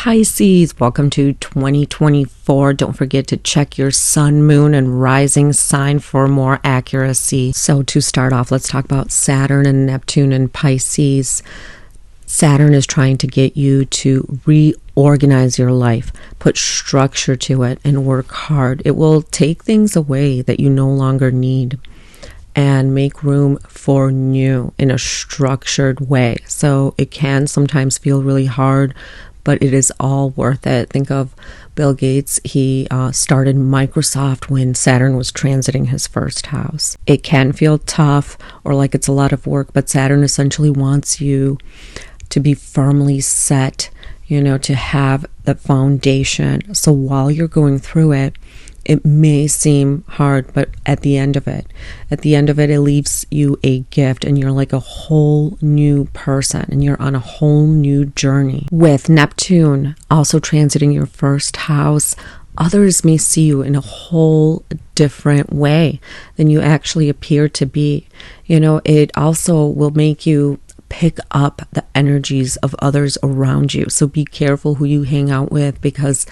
Pisces, welcome to 2024. Don't forget to check your sun, moon, and rising sign for more accuracy. So to start off, let's talk about Saturn and Neptune and Pisces. Saturn is trying to get you to reorganize your life, put structure to it, and work hard. It will take things away that you no longer need and make room for new in a structured way. So it can sometimes feel really hard, but it is all worth it. Think of Bill Gates. He started Microsoft when Saturn was transiting his first house. It can feel tough or like it's a lot of work, but Saturn essentially wants you to be firmly set, to have the foundation. So while you're going through it, it may seem hard, but at the end of it, it leaves you a gift and you're like a whole new person and you're on a whole new journey. With Neptune also transiting your first house, others may see you in a whole different way than you actually appear to be. It also will make you pick up the energies of others around you. So be careful who you hang out with, because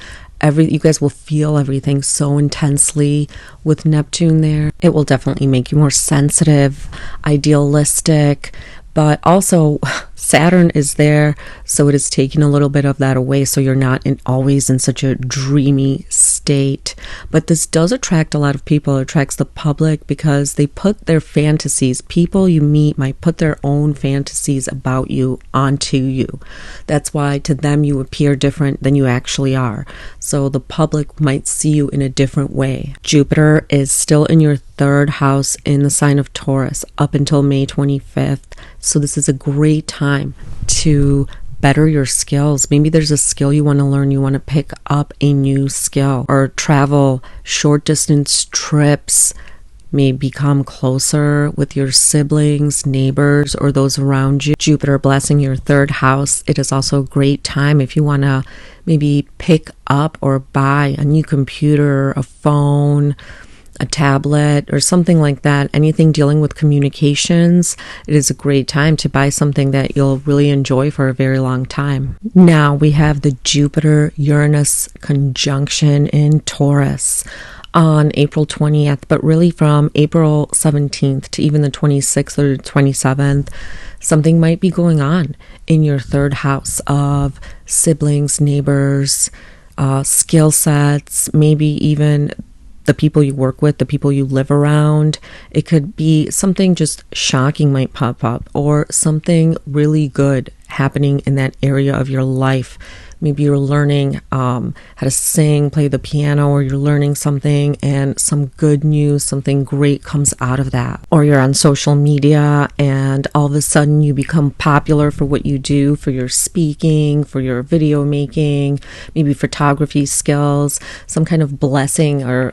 you guys will feel everything so intensely with Neptune there. It will definitely make you more sensitive, idealistic, but also Saturn is there, so it is taking a little bit of that away, so you're not always in such a dreamy state. But this does attract a lot of people. It attracts the public because they put their fantasies. People you meet might put their own fantasies about you onto you. That's why to them you appear different than you actually are. So the public might see you in a different way. Jupiter is still in your third house in the sign of Taurus up until May 25th. So this is a great time to better your skills. Maybe there's a skill you want to learn. You want to pick up a new skill or travel short distance trips, may become closer with your siblings, neighbors, or those around you. Jupiter blessing your third house. It is also a great time if you want to maybe pick up or buy a new computer, a phone, a tablet, or something like that. Anything dealing with communications, it is a great time to buy something that you'll really enjoy for a very long time. Now we have the Jupiter-Uranus conjunction in Taurus on April 20th, but really from April 17th to even the 26th or 27th, something might be going on in your third house of siblings, neighbors, skill sets, maybe even the people you work with, the people you live around. It could be something just shocking might pop up, or something really good happening in that area of your life. Maybe you're learning how to sing, play the piano, or you're learning something and some good news, something great comes out of that. Or you're on social media and all of a sudden you become popular for what you do, for your speaking, for your video making, maybe photography skills, some kind of blessing or,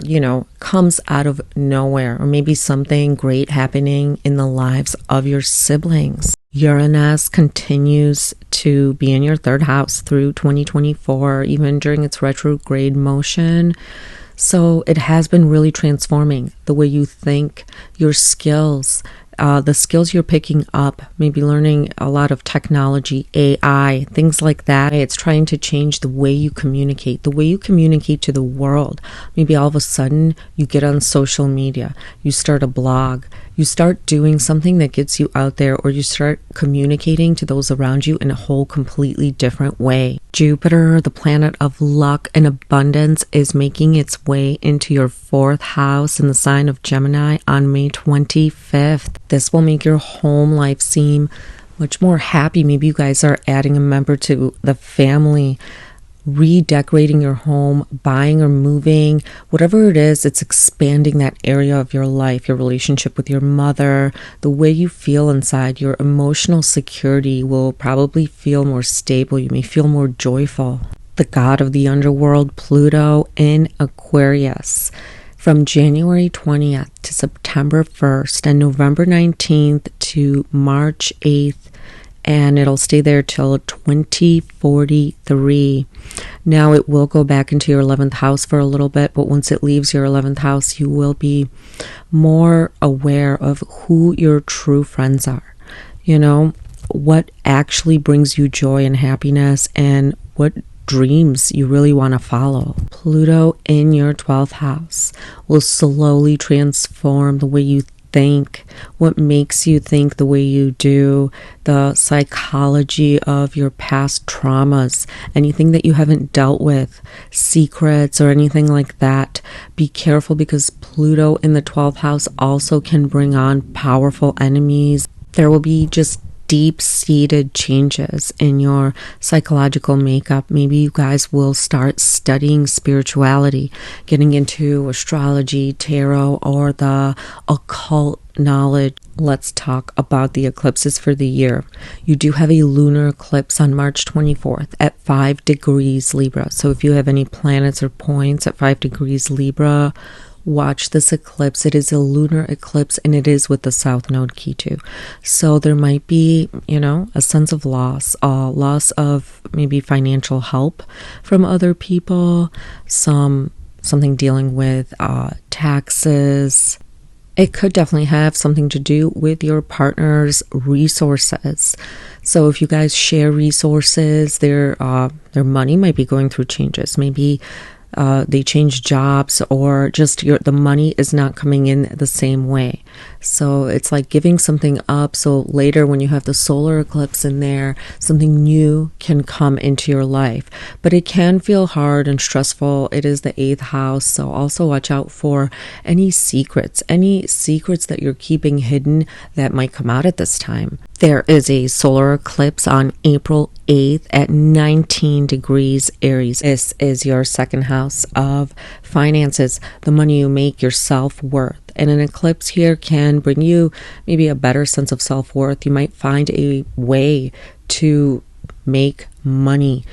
comes out of nowhere. Or maybe something great happening in the lives of your siblings. Uranus continues to be in your third house through 2024, even during its retrograde motion. So it has been really transforming the way you think, your skills, the skills you're picking up, maybe learning a lot of technology, AI, things like that. It's trying to change the way you communicate to the world. Maybe all of a sudden you get on social media, you start a blog, you start doing something that gets you out there, or you start communicating to those around you in a whole completely different way. Jupiter, the planet of luck and abundance, is making its way into your fourth house in the sign of Gemini on May 25th. This will make your home life seem much more happy. Maybe you guys are adding a member to the family, redecorating your home, buying or moving, whatever it is, it's expanding that area of your life, your relationship with your mother, the way you feel inside, your emotional security will probably feel more stable. You may feel more joyful. The god of the underworld, Pluto, in Aquarius from January 20th to September 1st and November 19th to March 8th. And it'll stay there till 2043. Now it will go back into your 11th house for a little bit, but once it leaves your 11th house, you will be more aware of who your true friends are. What actually brings you joy and happiness, and what dreams you really want to follow. Pluto in your 12th house will slowly transform the way you think, what makes you think the way you do, the psychology of your past traumas, anything that you haven't dealt with, secrets or anything like that. Be careful, because Pluto in the 12th house also can bring on powerful enemies. There will be just deep-seated changes in your psychological makeup. Maybe you guys will start studying spirituality, getting into astrology, tarot, or the occult knowledge. Let's talk about the eclipses for the year. You do have a lunar eclipse on March 24th at 5 degrees Libra. So if you have any planets or points at 5 degrees Libra, watch this eclipse. It is a lunar eclipse, and it is with the South Node Ketu. So there might be, a sense of loss of maybe financial help from other people, something dealing with taxes. It could definitely have something to do with your partner's resources. So if you guys share resources, their money might be going through changes. Maybe they change jobs, or just the money is not coming in the same way. So it's like giving something up. So later when you have the solar eclipse in there, something new can come into your life. But it can feel hard and stressful. It is the 8th house. So also watch out for any secrets that you're keeping hidden that might come out at this time. There is a solar eclipse on April 8th at 19 degrees Aries. This is your second house of finances, the money you make, your self-worth. And an eclipse here can bring you maybe a better sense of self-worth. You might find a way to make money.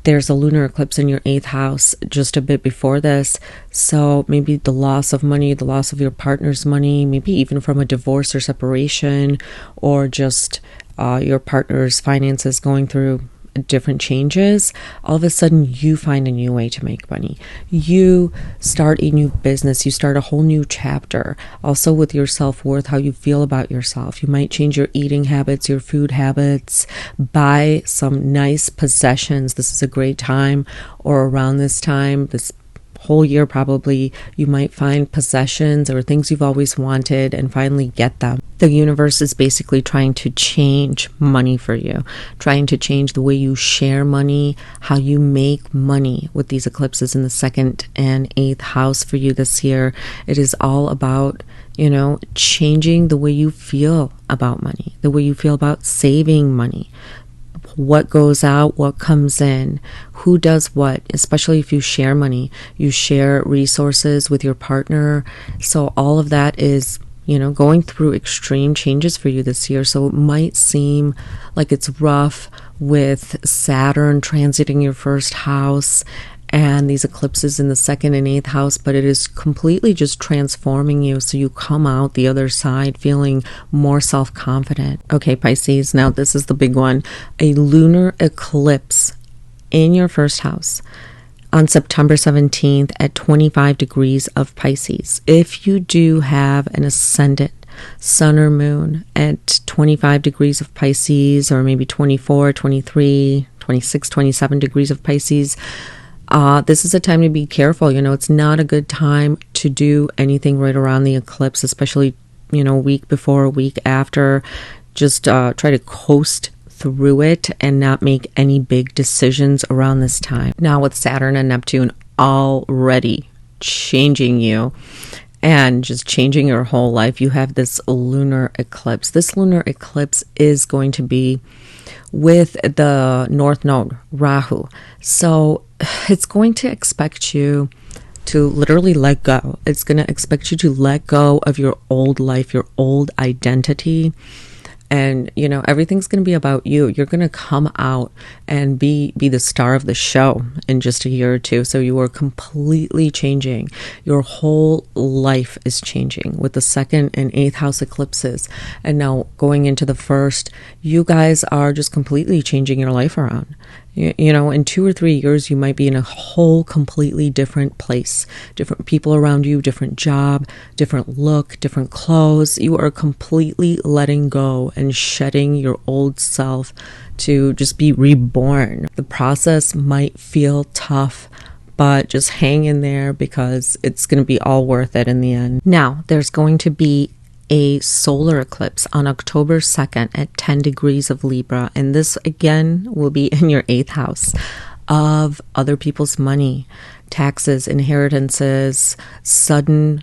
There's a lunar eclipse in your 8th house just a bit before this. So maybe the loss of money, the loss of your partner's money, maybe even from a divorce or separation, or just your partner's finances going through different changes. All of a sudden you find a new way to make money. You start a new business. You start a whole new chapter. Also with your self-worth, how you feel about yourself. You might change your eating habits, your food habits, buy some nice possessions. This is a great time, or around this time, this whole year probably, you might find possessions or things you've always wanted and finally get them. The universe is basically trying to change money for you, trying to change the way you share money, how you make money with these eclipses in the 2nd and 8th house for you this year. It is all about, changing the way you feel about money, the way you feel about saving money. What goes out, what comes in, who does what, especially if you share money, you share resources with your partner. So all of that is, going through extreme changes for you this year. So it might seem like it's rough with Saturn transiting your 1st house and these eclipses in the 2nd and 8th house, but it is completely just transforming you, so you come out the other side feeling more self-confident. Okay, Pisces, now this is the big one. A lunar eclipse in your 1st house on September 17th at 25 degrees of Pisces. If you do have an ascendant sun or moon at 25 degrees of Pisces, or maybe 24, 23, 26, 27 degrees of Pisces, this is a time to be careful. It's not a good time to do anything right around the eclipse, especially, week before, week after. Just try to coast through it and not make any big decisions around this time. Now with Saturn and Neptune already changing you and just changing your whole life, you have this lunar eclipse. This lunar eclipse is going to be with the North Node, Rahu. So it's going to expect you to literally let go. It's going to expect you to let go of your old life, your old identity. And, everything's going to be about you. You're going to come out and be the star of the show in just a year or two. So you are completely changing. Your whole life is changing with the 2nd and 8th house eclipses. And now going into the 1st, you guys are just completely changing your life around. In 2 or 3 years, you might be in a whole completely different place, different people around you, different job, different look, different clothes. You are completely letting go and shedding your old self to just be reborn. The process might feel tough, but just hang in there because it's going to be all worth it in the end. Now, there's going to be a solar eclipse on October 2nd at 10 degrees of Libra. And this, again, will be in your 8th house of other people's money, taxes, inheritances, sudden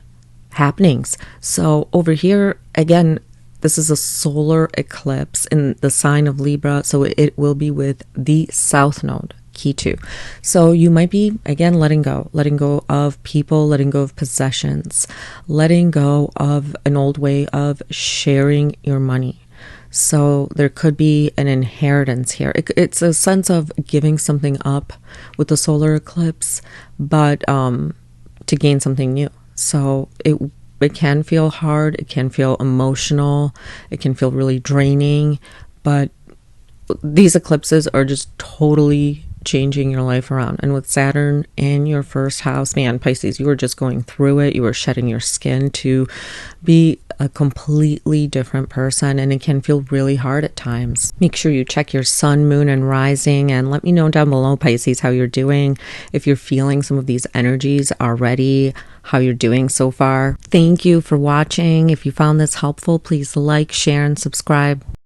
happenings. So over here, again, this is a solar eclipse in the sign of Libra. So it will be with the South Node. Key 2. So you might be, again, letting go of people, letting go of possessions, letting go of an old way of sharing your money. So there could be an inheritance here. It's a sense of giving something up with the solar eclipse, but to gain something new. So it can feel hard, it can feel emotional, it can feel really draining, but these eclipses are just totally changing your life around. And with Saturn in your 1st house, man, Pisces, you were just going through it. You were shedding your skin to be a completely different person, and it can feel really hard at times. Make sure you check your sun, moon, and rising, and let me know down below, Pisces, how you're doing. If you're feeling some of these energies already, how you're doing so far. Thank you for watching. If you found this helpful, please like, share, and subscribe.